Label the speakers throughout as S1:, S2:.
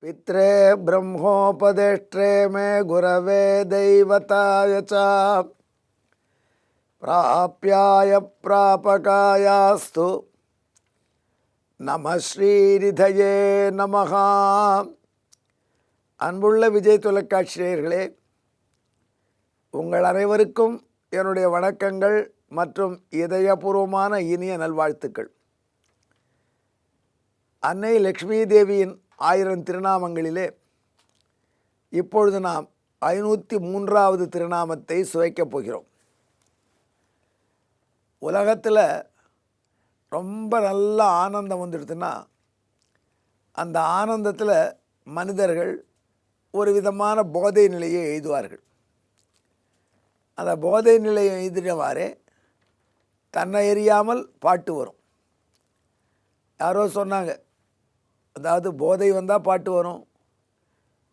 S1: पित्रे ब्रह्मोपदेष्ट्रे मे गुरवे दैवताय च प्राप्याय प्रापकायास्तु நம ஸ்ரீநிதயே நமஹா. அன்புள்ள விஜய் தொலைக்காட்சி நேயர்களே, உங்கள் அனைவருக்கும் என்னுடைய வணக்கங்கள் மற்றும் இதயபூர்வமான இனிய நல்வாழ்த்துக்கள். அன்னை லக்ஷ்மி தேவியின் 1000 திருநாமங்களிலே இப்பொழுது நாம் 503வது திருநாமத்தை சுவைக்கப் போகிறோம். உலகத்தில் ரொம்ப நல்ல ஆனந்தம் வந்துடுதுன்னா அந்த ஆனந்தத்தில் மனிதர்கள் ஒரு விதமான போதை நிலையை எய்துவார்கள். அந்த போதை நிலையை எய்தினவாறே தன்னை எறியாமல் பாட்டு வரும். யாரோ சொன்னாங்க, அதாவது போதை வந்தால் பாட்டு வரும்.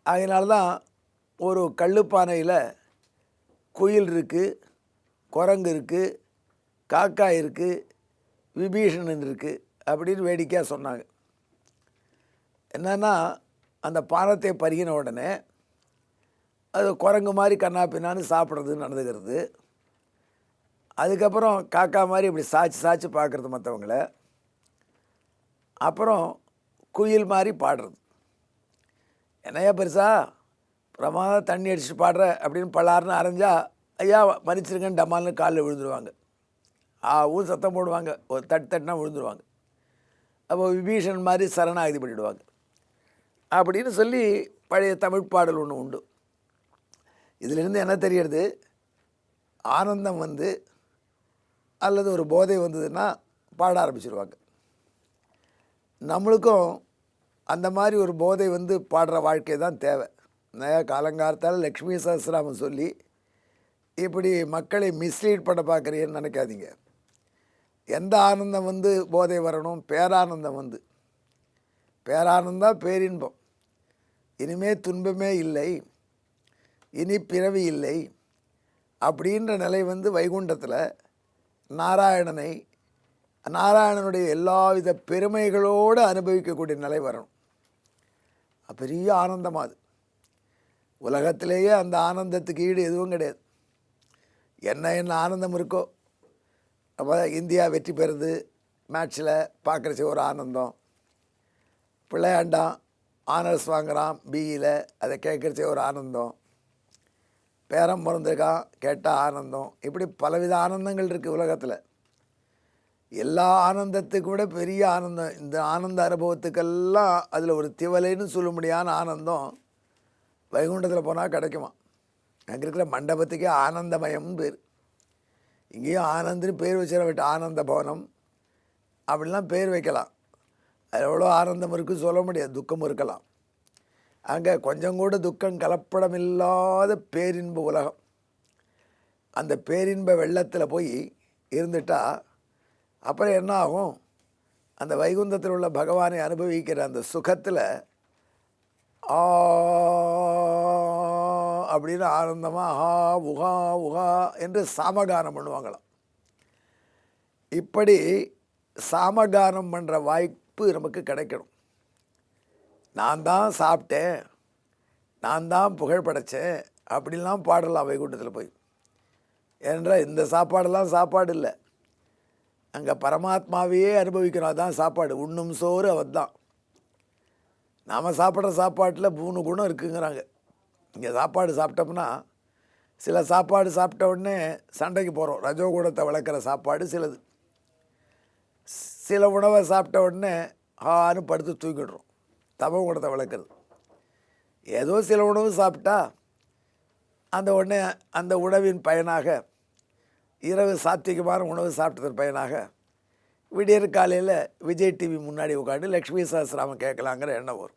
S1: அதனால்தான் ஒரு கள்ளுப்பானையில் குயில் இருக்குது, குரங்கு இருக்குது, காக்கா இருக்குது, விபீஷணன் இருக்குது அப்படின்னு வேடிக்கையாக சொன்னாங்க. என்னென்னா, அந்த பானத்தை பருகின உடனே அது குரங்கு மாதிரி கண்ணா பின்னான்னு சாப்பிட்றது நடந்துக்கிறது. அதுக்கப்புறம் காக்கா மாதிரி இப்படி சாய்ச்சி பார்க்குறது மற்றவங்கள. அப்புறம் குயில் மாதிரி பாடுறது. என்னையா பெருசா பிரமாதம் தண்ணி அடிச்சுட்டு பாடுற அப்படின்னு பல்லாருன்னு அரைஞ்சா ஐயா மன்னிச்சிருங்கன்னு டமால்னு காலில் விழுந்துருவாங்க. ஊர் சத்தம் போடுவாங்க, ஒரு தட்டுனா விழுந்துருவாங்க. அப்போ விபீஷன் மாதிரி சரணாகதி பண்ணிவிடுவாங்க அப்படின்னு சொல்லி பழைய தமிழ் பாடல் ஒன்று உண்டு. இதிலிருந்து என்ன தெரியறது, ஆனந்தம் வந்து அல்லது ஒரு போதை வந்ததுன்னா பாட ஆரம்பிச்சிடுவாங்க. நம்மளுக்கும் அந்த மாதிரி ஒரு போதை வந்து பாடுற வாழ்க்கை தான் தேவை. காலங்காலத்தால் லக்ஷ்மி சஹஸ்ரநாமம் சொல்லி இப்படி மக்களை மிஸ்லீட் பண்ண பார்க்குறேன்னு நினைக்காதீங்க. எந்த ஆனந்தம் வந்து போதை வரணும்? பேரானந்தம் வந்து, பேரானந்தம் பேரின்பம். இனிமே துன்பமே இல்லை, இனி பிறவி இல்லை அப்படின்ற நிலை வந்து வைகுண்டத்தில் நாராயணனுடைய எல்லாவித பெருமைகளோடு அனுபவிக்கக்கூடிய நிலை வரணும். பெரிய ஆனந்தமாக அது. உலகத்திலேயே அந்த ஆனந்தத்துக்கு ஈடு எதுவும் கிடையாது. என்ன ஆனந்தம் இருக்கோ, அப்போ இந்தியா வெற்றி பெறுது மேட்ச்சில் பார்க்குறச்சு ஒரு ஆனந்தம், பிள்ளையாண்டான் ஆனர்ஸ் வாங்குகிறான் பிஇயில் அதை கேட்குறச்சே ஒரு ஆனந்தம், பேரம் பிறந்திருக்கான் கேட்டால் ஆனந்தம். இப்படி பலவித ஆனந்தங்கள் இருக்குது உலகத்தில். எல்லா ஆனந்தத்துக்கு விட பெரிய ஆனந்தம், இந்த ஆனந்த அனுபவத்துக்கெல்லாம் அதில் ஒரு திவலைன்னு சொல்ல முடியாத ஆனந்தம் வைகுண்டத்தில் போனால் கிடைக்குமா. அங்கே இருக்கிற மண்டபத்துக்கே ஆனந்தமயம்னு பேர். இங்கேயும் ஆனந்துன்னு பேர் வச்சிட ஆனந்த பவனம் அப்படிலாம் பேர் வைக்கலாம். அது எவ்வளோ ஆனந்தம் இருக்குது சொல்ல முடியாது, துக்கம் இருக்கலாம். அங்கே கொஞ்சம் கூட துக்கம் கலப்படம் இல்லாத பேரின்ப உலகம். அந்த பேரின்ப வெள்ளத்தில் போய் இருந்துட்டால் அப்புறம் என்ன ஆகும்? அந்த வைகுந்தத்தில் உள்ள பகவானை அனுபவிக்கிற அந்த சுகத்தில் அப்படின்னு ஆனந்தமாக ஹா உஹா உஹா என்று சாமகானம் பண்ணுவாங்களாம். இப்படி சாமகானம் பண்ணுற வாய்ப்பு நமக்கு கிடைக்கணும். நான் தான் சாப்பிட்டேன், நான் தான் புகழ் படைத்தேன் அப்படிலாம் பாடலாம் வைகுண்டத்தில் போய். ஏனென்றால் இந்த சாப்பாடெல்லாம் சாப்பாடு இல்லை, அங்கே பரமாத்மாவையே அனுபவிக்கணும். அதுதான் சாப்பாடு. உண்ணும் சோறு அவர் தான். நாம் சாப்பிட்ற சாப்பாட்டில் 3 குணம் இருக்குங்கிறாங்க. இங்கே சாப்பாடு சாப்பிட்டோம்னா, சில சாப்பாடு சாப்பிட்ட உடனே சண்டைக்கு போகிறோம், ரஜோகுணத்தை வளர்க்குற சாப்பாடு சிலது. சில உணவை சாப்பிட்ட உடனே ஹான்னு படுத்து தூக்கிடுறோம், தமோ குணத்தை வளர்க்குறது. ஏதோ சில உணவு சாப்பிட்டா அந்த உடனே அந்த உணவின் பயனாக, இரவு சாத்விகமான உணவு சாப்பிட்டதன் பயனாக விடியற் காலையில் விஜய் டிவி முன்னாடி உட்காந்து லக்ஷ்மி சஹஸ்ரநாமம் கேட்கலாங்கிற எண்ணம் வரும்.